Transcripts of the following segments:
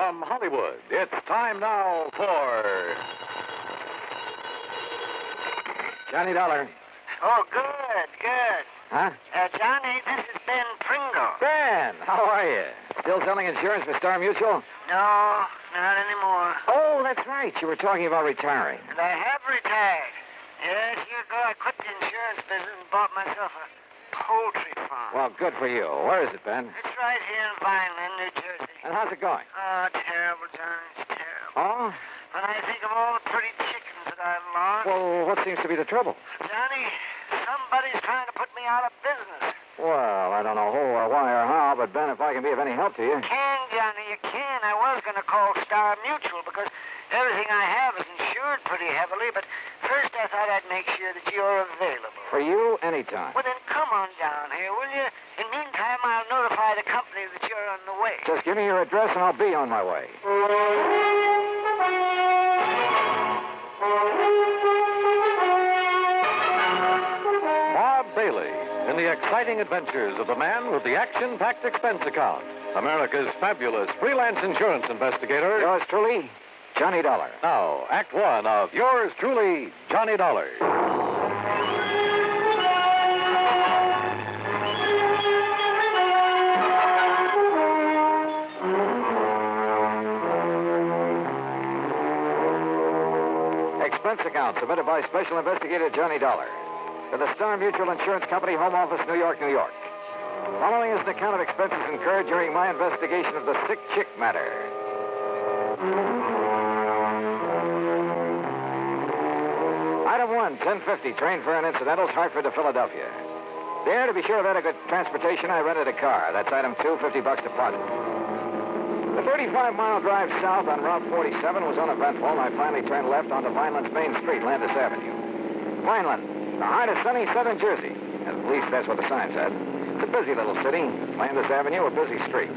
From Hollywood, it's time now for... Johnny Dollar. Oh, good. Huh? Johnny, this is Ben Pringle. Ben, how are you? Still selling insurance for Star Mutual? No, not anymore. Oh, that's right. You were talking about retiring. And I have retired. Yes, years ago I quit the insurance business and bought myself a poultry farm. Well, good for you. Where is it, Ben? It's right here in Vineland, New Jersey. And how's it going? Oh, terrible, Johnny. It's terrible. Oh? When I think of all the pretty chickens that I've lost... Well, what seems to be the trouble? Johnny, somebody's trying to put me out of business. Well, I don't know who or why or how, but Ben, if I can be of any help to you... You can, Johnny, you can. I was going to call Star Mutual because everything I have is insured pretty heavily, but first I thought I'd make sure that you're available. For you, anytime. Well, then come on down here, will you? In the meantime, I'll notify the company that you're on the way. Just give me your address and I'll be on my way. Bob Bailey in the exciting adventures of the man with the action-packed expense account. America's fabulous freelance insurance investigator. Yours truly, Johnny Dollar. Now, Act One of yours truly, Johnny Dollar. Expense account submitted by Special Investigator Johnny Dollar to the Star Mutual Insurance Company, Home Office, New York, New York. Following is an account of expenses incurred during my investigation of the sick chick matter. Item 1, 1050, train fare and incidentals, Hartford to Philadelphia. There, to be sure of adequate transportation, I rented a car. That's item 2, $50 deposit. The 35-mile drive south on Route 47 was uneventful, and I finally turned left onto Vineland's main street, Landis Avenue. Vineland, the heart of sunny southern Jersey. At least that's what the sign said. It's a busy little city. Landis Avenue, a busy street.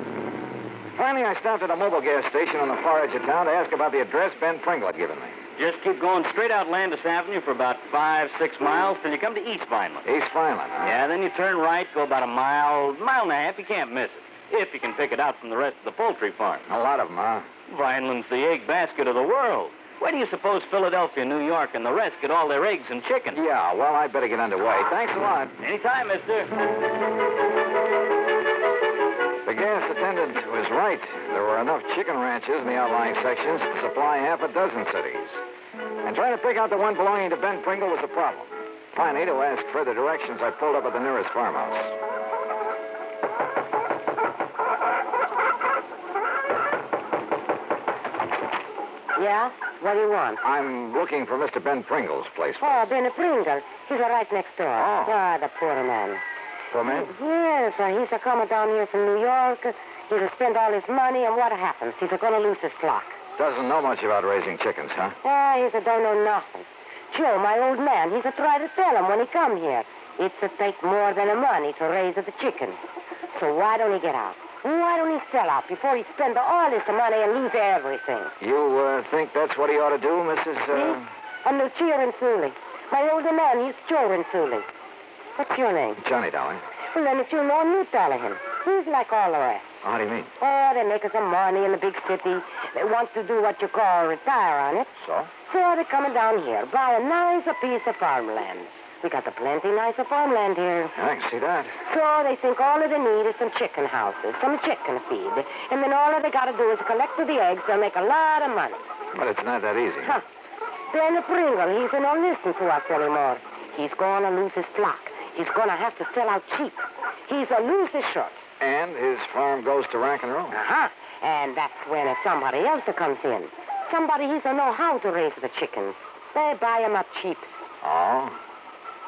Finally, I stopped at a mobile gas station on the far edge of town to ask about the address Ben Pringle had given me. Just keep going straight out Landis Avenue for about 5-6 miles till you come to East Vineland. East Vineland, huh? Yeah, then you turn right, go about a mile and a half. You can't miss it. If you can pick it out from the rest of the poultry farm. A lot of them, huh? Vineland's the egg basket of the world. Where do you suppose Philadelphia, New York, and the rest get all their eggs and chicken? Yeah, well, I'd better get underway. Thanks a lot. Anytime, mister. The gas attendant was right. There were enough chicken ranches in the outlying sections to supply half a dozen cities. And trying to pick out the one belonging to Ben Pringle was a problem. Finally, to ask further directions, I pulled up at the nearest farmhouse. Yeah? What do you want? I'm looking for Mr. Ben Pringle's place. Oh, Ben Pringle. He's right next door. Oh. Ah, the poor man. Poor man? Yes, he's coming down here from New York. He'll spend all his money, and what happens? He's going to lose his flock. Doesn't know much about raising chickens, huh? He don't know nothing. Joe, my old man, he's try to tell him when he come here. It's take more than the money to raise the chicken. So why don't he get out? Why don't he sell out before he spend all his money and lose everything? You think that's what he ought to do, Mrs. I'm Lucia Rinsulli. My older man, he's Joe Rinsulli. What's your name? Johnny, darling. Well, then if you know him, you tell him. He's like all the rest. How do you mean? Oh, they make some money in the big city. They want to do what you call retire on it. So? So they're coming down here, buy a nice piece of farmland. We got a plenty nicer farmland here. I can see that. So they think all they need is some chicken houses, some chicken feed. And then all they got to do is collect the eggs. They'll make a lot of money. But it's not that easy. Huh. Ben Pringle, he's not listening to us anymore. He's going to lose his flock. He's going to have to sell out cheap. He's a lose his shirt. And his farm goes to rack and roll. Uh-huh. And that's when somebody else comes in. Somebody he don't know how to raise the chickens. They buy them up cheap. Oh?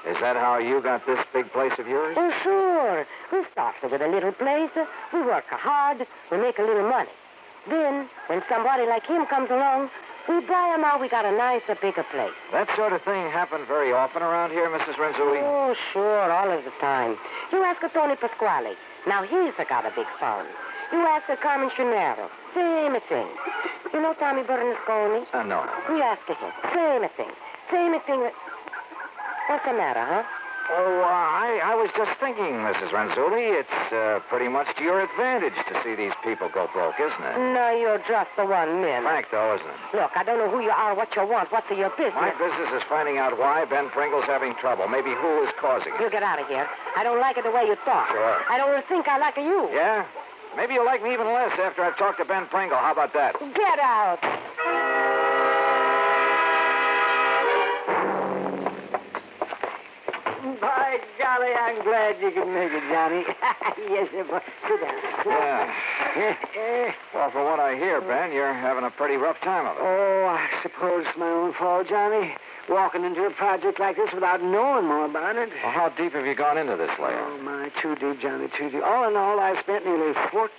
Is that how you got this big place of yours? Oh, sure. We started with a little place. We work hard. We make a little money. Then, when somebody like him comes along, we buy him out. We got a nicer, bigger place. That sort of thing happened very often around here, Mrs. Renzulli? Oh, sure, all of the time. You ask Tony Pasquale. Now, he's got a big farm. You ask Carmen Chinero. Same thing. You know Tommy Bernasconi? No. We ask him. Same thing. Same thing. What's the matter, huh? Oh, I was just thinking, Mrs. Renzulli, it's pretty much to your advantage to see these people go broke, isn't it? No, you're just the one, Min. Frank, though, isn't it? Look, I don't know who you are, what you want, what's your business. My business is finding out why Ben Pringle's having trouble. Maybe who is causing it. You get out of here. I don't like it the way you talk. Sure. I don't think I like you. Yeah? Maybe you'll like me even less after I've talked to Ben Pringle. How about that? Get out. By golly, I'm glad you could make it, Johnny. Yes, sir. Sit down. Yeah. Well, from what I hear, Ben, you're having a pretty rough time of it. Oh, I suppose it's my own fault, Johnny. Walking into a project like this without knowing more about it. Well, how deep have you gone into this Oh, layout? my, too deep, Johnny, too deep. All in all, I spent nearly $40,000.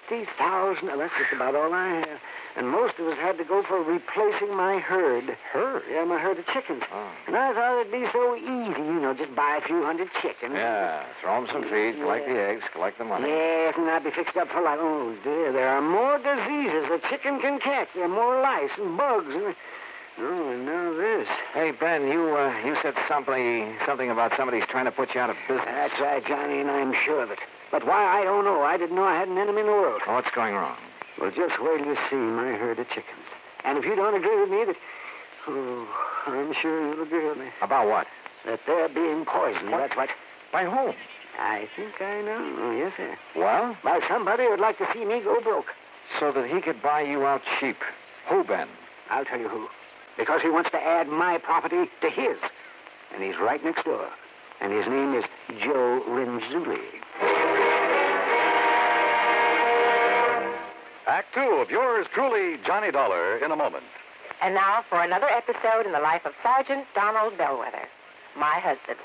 That's just about all I have. And most of us had to go for replacing my herd. Herd? Yeah, my herd of chickens. Oh. And I thought it'd be so easy, just buy a few hundred chickens. Yeah, throw them some feed, collect the eggs, collect the money. Yes, and I'd be fixed up for life. Oh, dear, there are more diseases a chicken can catch. There are more lice and bugs. Oh, and now this. Hey, Ben, you said something about somebody's trying to put you out of business. That's right, Johnny, and I'm sure of it. But why, I don't know. I didn't know I had an enemy in the world. Oh, what's going wrong? Well, just wait till you see my herd of chickens. And if you don't agree with me that... Oh, I'm sure you'll agree with me. About what? That they're being poisoned, What? that's what. By whom? I think I know. Oh, yes, sir. Well? By somebody who'd like to see me go broke. So that he could buy you out cheap. Who, Ben? I'll tell you who. Because he wants to add my property to his. And he's right next door. And his name is Joe Renzulli. Act 2 of yours truly, Johnny Dollar, in a moment. And now for another episode in the life of Sergeant Donald Bellwether, my husband.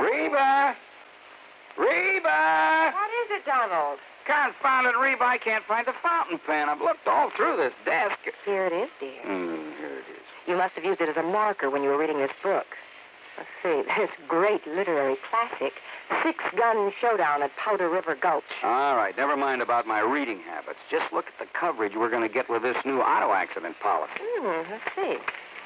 Reba! Reba! What is it, Donald? Confounded Reba, I can't find the fountain pen. I've looked all through this desk. Here it is, dear. Here it is. You must have used it as a marker when you were reading this book. Let's see, this great literary classic, Six-Gun Showdown at Powder River Gulch. All right, never mind about my reading habits. Just look at the coverage we're going to get with this new auto accident policy. Let's see.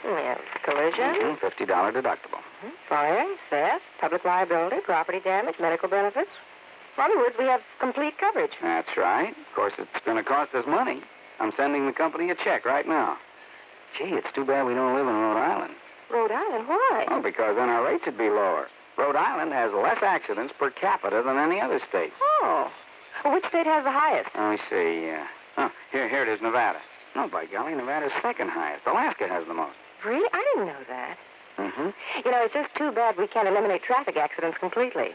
We have collision, $50 deductible. fire, theft, public liability, property damage, medical benefits. In other words, we have complete coverage. That's right. Of course, it's going to cost us money. I'm sending the company a check right now. Gee, it's too bad we don't live in Rhode Island. Rhode Island, why? Oh, because then our rates would be lower. Rhode Island has less accidents per capita than any other state. Oh. Well, which state has the highest? Let me see. Here it is, Nevada. No, by golly, Nevada's second highest. Alaska has the most. Really? I didn't know that. Mm-hmm. It's just too bad we can't eliminate traffic accidents completely.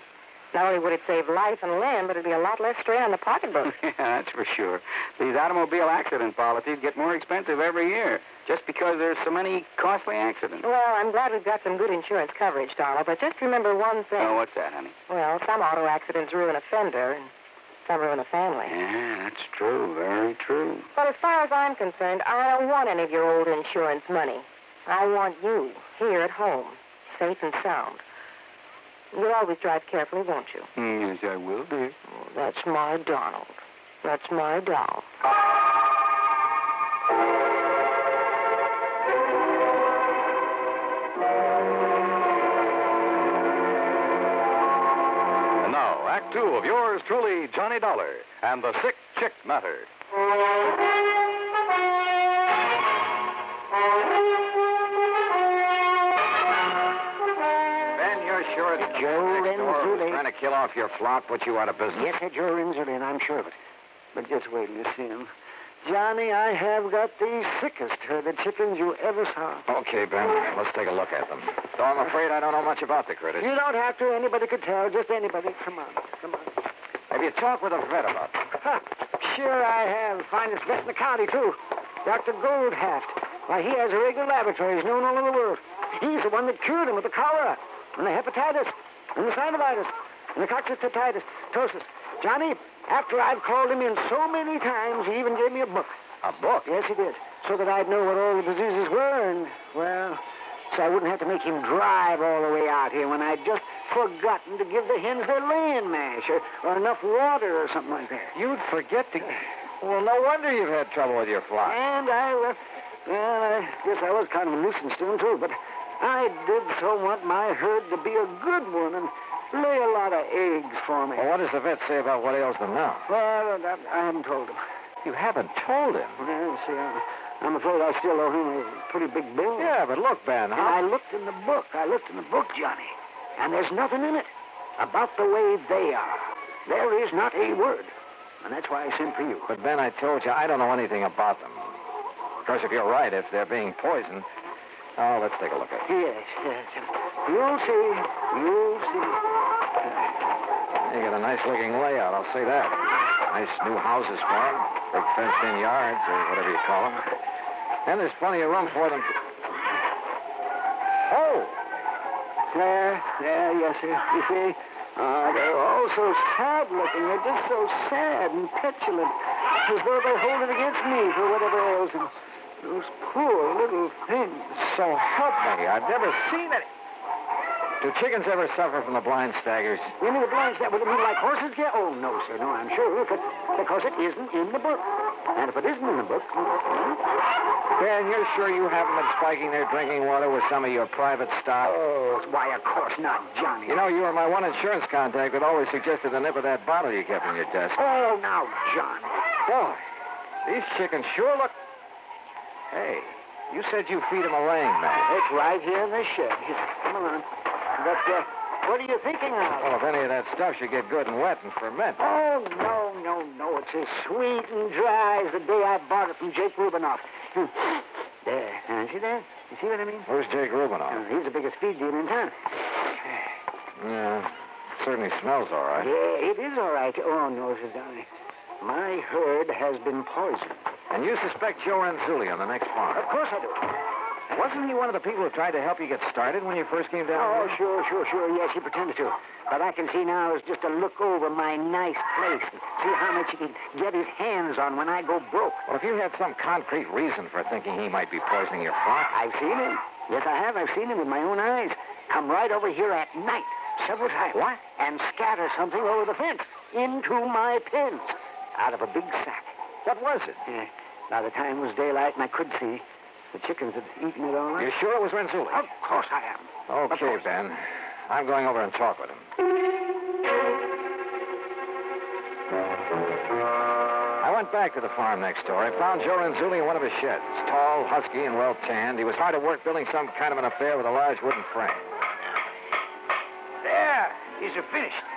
Not only would it save life and limb, but it'd be a lot less strain on the pocketbook. Yeah, that's for sure. These automobile accident policies get more expensive every year just because there's so many costly accidents. Well, I'm glad we've got some good insurance coverage, Donald, but just remember one thing. Oh, what's that, honey? Well, some auto accidents ruin a fender, and some ruin a family. Yeah, that's true. Very true. But as far as I'm concerned, I don't want any of your old insurance money. I want you here at home, safe and sound. You'll always drive carefully, won't you? Yes, I will, dear. Oh, that's my Donald. That's my doll. And now, Act 2 of yours truly, Johnny Dollar, and the Sick Chick Matter. Ben, you're sure it's Joe next door who's Renzulli. trying to kill off your flock, put you out of business? Yes, sir, Joe Renzulli, and I'm sure of it. But just wait till you see him. Johnny, I have got the sickest herd of chickens you ever saw. Okay, Ben, let's take a look at them. Though I'm afraid I don't know much about the critters. You don't have to. Anybody could tell. Just anybody. Come on. Have you talked with a vet about them? Ha, sure I have. Finest vet in the county, too. Dr. Goldhaft. Why, he has a regular laboratory. He's known all over the world. He's the one that cured him with the cholera, and the hepatitis, and the synovitis, and the coccytitis, tosis. Johnny, after I've called him in so many times, he even gave me a book. A book? Yes, he did. So that I'd know what all the diseases were, and, well, so I wouldn't have to make him drive all the way out here when I'd just forgotten to give the hens their laying mash or enough water or something like that. You'd forget to... Well, no wonder you've had trouble with your flock. And I guess I was kind of a nuisance to him, too. But I did so want my herd to be a good one and lay a lot of eggs for me. Well, what does the vet say about what ails them now? Well, I haven't told him. You haven't told him? Well, see, I'm afraid I still owe him a pretty big bill. Yeah, but look, Ben, And I looked in the book. Johnny. And there's nothing in it about the way they are. There is not a word. And that's why I sent for you. But, Ben, I told you, I don't know anything about them. Of course, if you're right, if they're being poisoned... Oh, let's take a look at it. Yes. You'll see. You got a nice-looking layout, I'll say that. Nice new houses for them. Big fenced-in yards, or whatever you call them. And there's plenty of room for them to... Oh! There, yes, sir. You see? They're all so sad-looking. They're just so sad and petulant. As though they hold it against me for whatever ails them. Those poor little things. So help me, I've never seen it. Do chickens ever suffer from the blind staggers? You mean the blind that would mean like horses get? Oh, no, sir, no, I'm sure. Because it isn't in the book. And if it isn't in the book... Ben, you're sure you haven't been spiking their drinking water with some of your private stock? Oh, why, of course not, Johnny. You know, you were my one insurance contact that always suggested the nip of that bottle you kept in your desk. Oh, now, Johnny. Boy, these chickens sure look... Hey, you said you feed them a laying mat. It's right here in the shed. Here, come on. But, what are you thinking of? Well, if any of that stuff should get good and wet and ferment. Oh, no. It's as sweet and dry as the day I bought it from Jake Rubinoff. There. See that? You see what I mean? Who's Jake Rubinoff? He's the biggest feed dealer in town. Yeah, it certainly smells all right. Yeah, it is all right. Oh, no, Sir Donnie. My herd has been poisoned. And you suspect Joe Renzulli on the next farm? Of course I do. Wasn't he one of the people who tried to help you get started when you first came down Oh, here? sure. Yes, he pretended to. But I can see now is just to look over my nice place and see how much he can get his hands on when I go broke. Well, if you had some concrete reason for thinking he might be poisoning your flock... I've seen him. Yes, I have. I've seen him with my own eyes. Come right over here at night, several times. What? And scatter something over the fence into my pens out of a big sack. What was it? By the time it was daylight and I could see, the chickens had eaten it all up. You sure it was Renzulli? Of course I am. Okay, Ben. I'm going over and talk with him. I went back to the farm next door. I found Joe Renzulli in one of his sheds. Tall, husky, and well-tanned. He was hard at work building some kind of an affair with a large wooden frame. There, these are finished.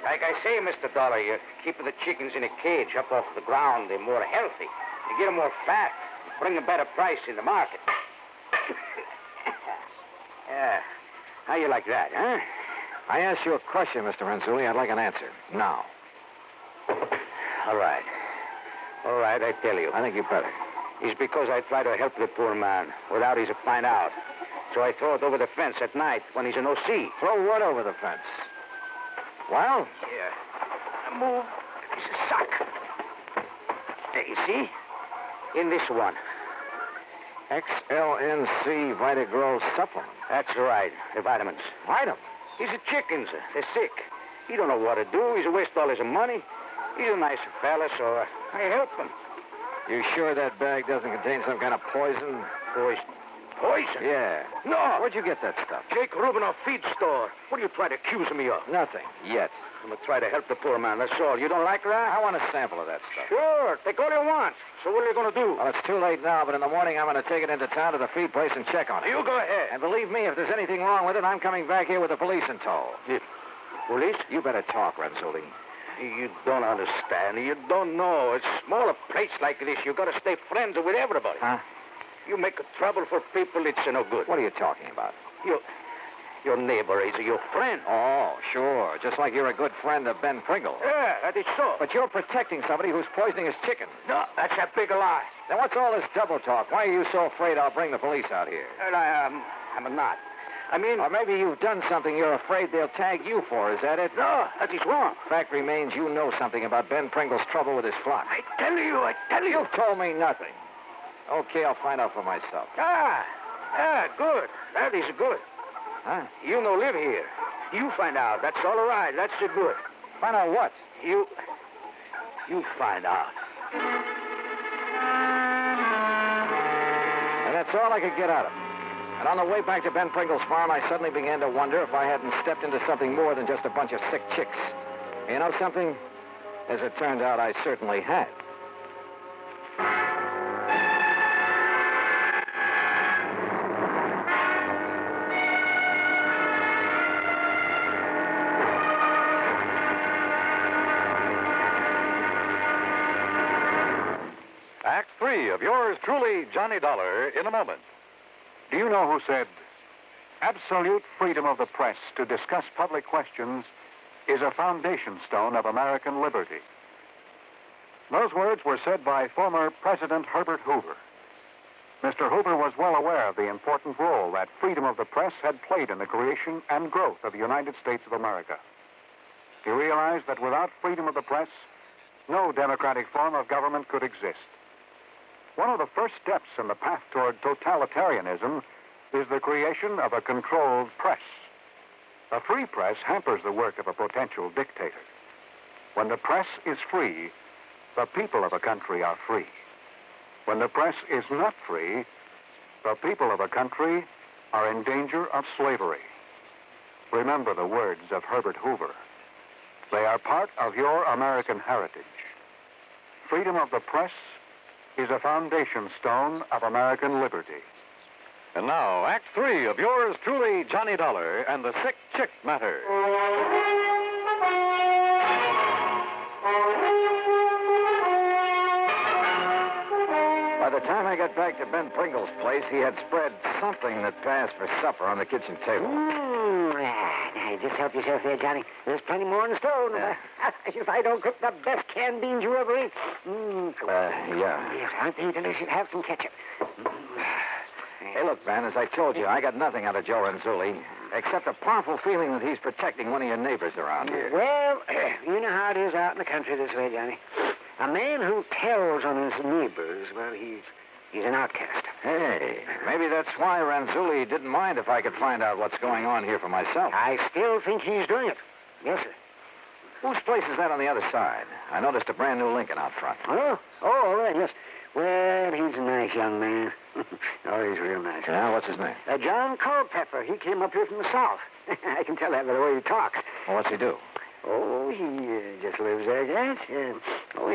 Like I say, Mr. Dollar, you're keeping the chickens in a cage up off the ground. They're more healthy. You get them more fat. Bring a better price in the market. Yeah. How you like that, huh? I asked you a question, Mr. Renzulli. I'd like an answer. Now. All right, I tell you. I think you better. It's because I try to help the poor man without he to find out. So I throw it over the fence at night when he's in O.C. Throw what over the fence? Well? Yeah. Move this sock. There, you see? In this one. XLNC Vitagrow supplement. That's right, the vitamins. Vitamins? These are chickens. They're sick. He don't know what to do. He's a waste all his money. He's a nice fella, so I help him. You sure that bag doesn't contain some kind of poison? Poison? Poison? Yeah. No. Where'd you get that stuff? Jake Rubinoff feed store. What are you trying to accuse me of? Nothing. Yet. I'm going to try to help the poor man, that's all. You don't like that? I want a sample of that stuff. Sure. Take all you want. So what are you going to do? Well, it's too late now, but in the morning I'm going to take it into town to the feed place and check on it. You go ahead. And believe me, if there's anything wrong with it, I'm coming back here with the police in tow. Police? You better talk, Renzulli. You don't understand. You don't know. It's smaller place like this. You got to stay friends with everybody. Huh? You make trouble for people, it's no good. What are you talking about? Your neighbor is your friend. Oh, sure. Just like you're a good friend of Ben Pringle. Yeah, that is so. But you're protecting somebody who's poisoning his chicken. No, that's a big lie. Then what's all this double talk? Why are you so afraid I'll bring the police out here? Well, I'm not. I mean... Or maybe you've done something you're afraid they'll tag you for. Is that it? No, that is wrong. Fact remains you know something about Ben Pringle's trouble with his flock. I tell you. You've told me nothing. Okay, I'll find out for myself. Good. That is good. Huh? You no live here. You find out. That's all right. That's good. Find out what? You find out And that's all I could get out of him. And on the way back to Ben Pringle's farm, I suddenly began to wonder if I hadn't stepped into something more than just a bunch of sick chicks. You know something? As it turned out, I certainly had. Act 3 of yours truly, Johnny Dollar, in a moment. Do you know who said, absolute freedom of the press to discuss public questions is a foundation stone of American liberty? Those words were said by former President Herbert Hoover. Mr. Hoover was well aware of the important role that freedom of the press had played in the creation and growth of the United States of America. He realized that without freedom of the press, no democratic form of government could exist. One of the first steps in the path toward totalitarianism is the creation of a controlled press. A free press hampers the work of a potential dictator. When the press is free, the people of a country are free. When the press is not free, the people of a country are in danger of slavery. Remember the words of Herbert Hoover. They are part of your American heritage. Freedom of the press is a foundation stone of American liberty. And now, Act 3 of yours truly, Johnny Dollar, and the Sick Chick Matter. By the time I got back to Ben Pringle's place, he had spread something that passed for supper on the kitchen table. Now, just help yourself there, Johnny. There's plenty more in the stove. Yeah. If I don't cook the best canned beans you ever ate. Yeah. Yes, aren't they delicious? Have some ketchup. Hey, look, Ben, as I told you, I got nothing out of Joe Renzulli, except a powerful feeling that he's protecting one of your neighbors around here. Well, you know how it is out in the country this way, Johnny. A man who tells on his neighbors, well, he's an outcast. Hey, maybe that's why Renzulli didn't mind if I could find out what's going on here for myself. I still think he's doing it. Yes, sir. Whose place is that on the other side? I noticed a brand new Lincoln out front. Oh, all right, yes. Well, he's a nice young man. Oh, he's real nice. Yeah, what's his name? John Culpepper. He came up here from the South. I can tell that by the way he talks. Well, what's he do? Oh, he just lives there, guys. He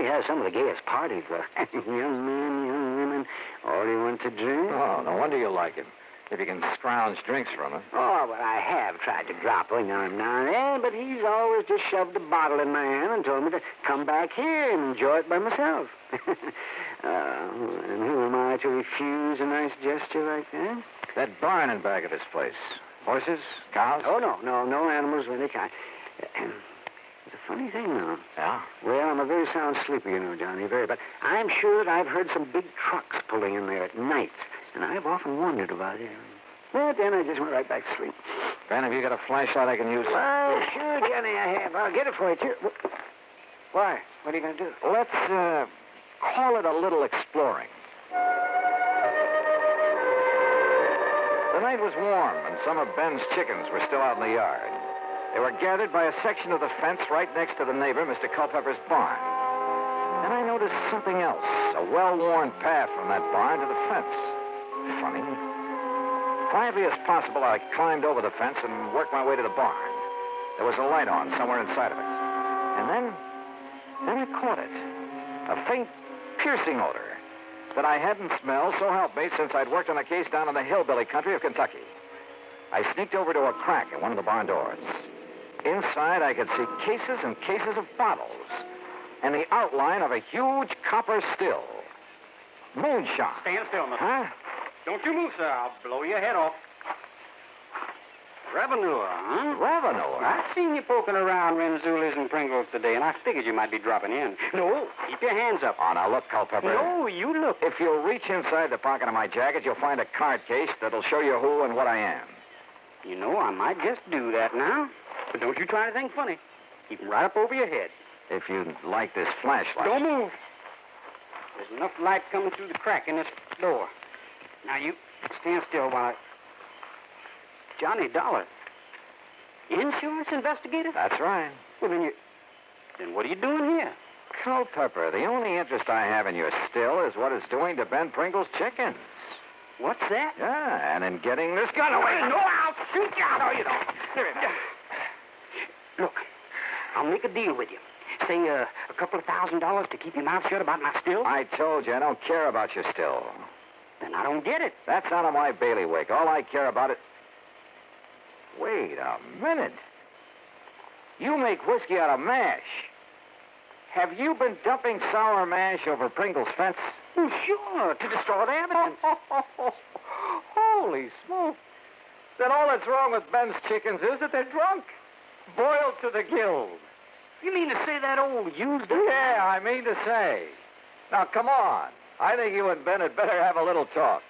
has some of the gayest parties, though. Young men, young women, all he wants to drink. Oh, no wonder you like him. If you can scrounge drinks from him. Oh, well, I have tried to drop one on him now and then, but he's always just shoved a bottle in my hand and told me to come back here and enjoy it by myself. And who am I to refuse a nice gesture like that? That barn in back of his place. Horses? Cows? Oh, no animals of any kind. It's a funny thing, though. Yeah? Well, I'm a very sound sleeper, you know, Johnny, very. But I'm sure that I've heard some big trucks pulling in there at night, and I've often wondered about it. But then I just went right back to sleep. Ben, have you got a flashlight I can use? Well, sure, Johnny, I have. I'll get it for you, too. Why? What are you going to do? Let's, call it a little exploring. The night was warm, and some of Ben's chickens were still out in the yard. They were gathered by a section of the fence right next to the neighbor, Mr. Culpepper's barn. And I noticed something else, a well-worn path from that barn to the fence. Funny. Quietly as possible, I climbed over the fence and worked my way to the barn. There was a light on somewhere inside of it. And then I caught it. A faint, piercing odor that I hadn't smelled, so help me, since I'd worked on a case down in the hillbilly country of Kentucky. I sneaked over to a crack in one of the barn doors. Inside, I could see cases and cases of bottles and the outline of a huge copper still. Moonshine. Stand still, mister. Huh? Don't you move, sir. I'll blow your head off. Revenue, huh? Revenue, huh? I've seen you poking around Renzulli's and Pringle's today, and I figured you might be dropping in. No, keep your hands up. Oh, now look, Culpepper. No, you look. If you'll reach inside the pocket of my jacket, you'll find a card case that'll show you who and what I am. You know, I might just do that now. But don't you try anything funny. Keep 'em right up over your head. If you'd like this flashlight. Don't move. There's enough light coming through the crack in this door. Now, you stand still while I... Johnny Dollar. Insurance investigator? That's right. Well, then what are you doing here? Culpepper, the only interest I have in your still is what it's doing to Ben Pringle's chickens. What's that? Yeah, and in getting this gun away. No, I'll shoot you out. No, you don't. Look, I'll make a deal with you. Say a couple of $1,000 to keep your mouth shut about my still. I told you I don't care about your still. Then I don't get it. That's out of my bailiwick. All I care about it... Wait a minute. You make whiskey out of mash. Have you been dumping sour mash over Pringle's fence? Oh, sure, to destroy the evidence. Holy smoke. Then all that's wrong with Ben's chickens is that they're drunk. Boiled to the gills. You mean to say that old used... Yeah, I mean to say. Now, come on. I think you and Ben had better have a little talk.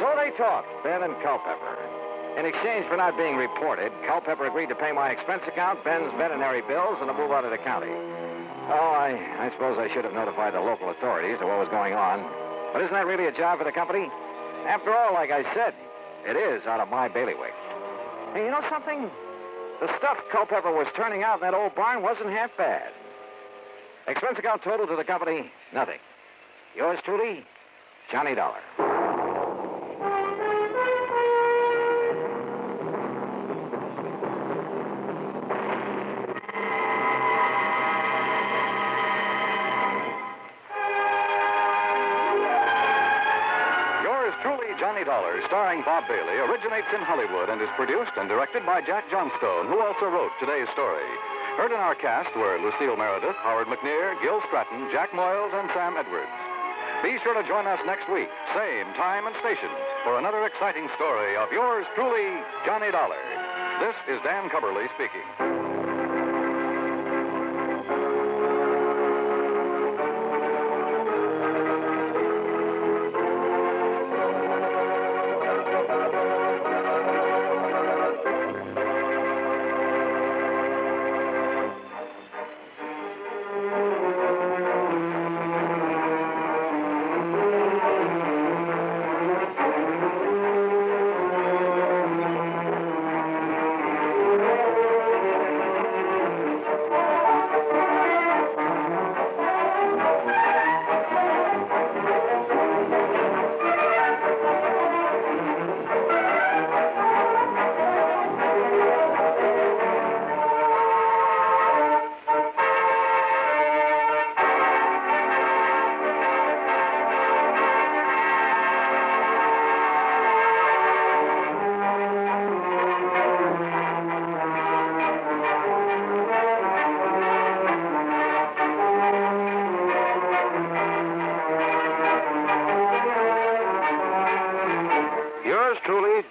So they talked, Ben and Culpepper. In exchange for not being reported, Culpepper agreed to pay my expense account, Ben's veterinary bills, and to move out of the county. Oh, I suppose I should have notified the local authorities of what was going on. But isn't that really a job for the company? After all, like I said, it is out of my bailiwick. Hey, you know something? The stuff Culpepper was turning out in that old barn wasn't half bad. Expense account total to the company, nothing. Yours truly, Johnny Dollar. Johnny Dollar, starring Bob Bailey, originates in Hollywood and is produced and directed by Jack Johnstone, who also wrote today's story. Heard in our cast were Lucille Meredith, Howard McNear, Gil Stratton, Jack Moyles, and Sam Edwards. Be sure to join us next week, same time and station, for another exciting story of yours truly, Johnny Dollar. This is Dan Cubberly speaking.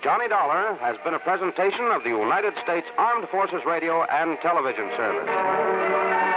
Johnny Dollar has been a presentation of the United States Armed Forces Radio and Television Service.